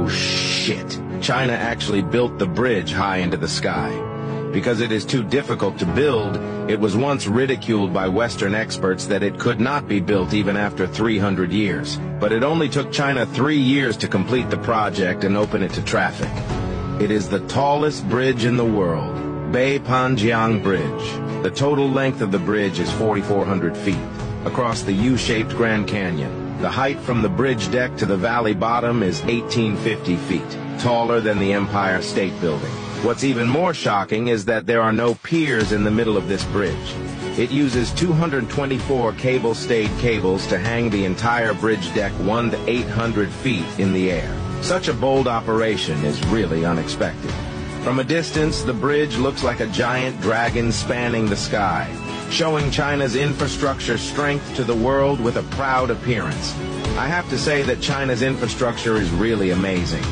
Oh shit. China actually built the bridge high into the sky. Because it is too difficult to build, it was once ridiculed by Western experts that it could not be built even after 300 years. But it only took China 3 years to complete the project and open it to traffic. It is the tallest bridge in the world, Beipanjiang Bridge. The total length of the bridge is 4,400 feet, across the U-shaped Grand Canyon. The height from the bridge deck to the valley bottom is 1,850 feet, taller than the Empire State Building. What's even more shocking is that there are no piers in the middle of this bridge. It uses 224 cable-stayed cables to hang the entire bridge deck 100 to 800 feet in the air. Such a bold operation is really unexpected. From a distance, the bridge looks like a giant dragon spanning the sky, showing China's infrastructure strength to the world with a proud appearance. I have to say that China's infrastructure is really amazing.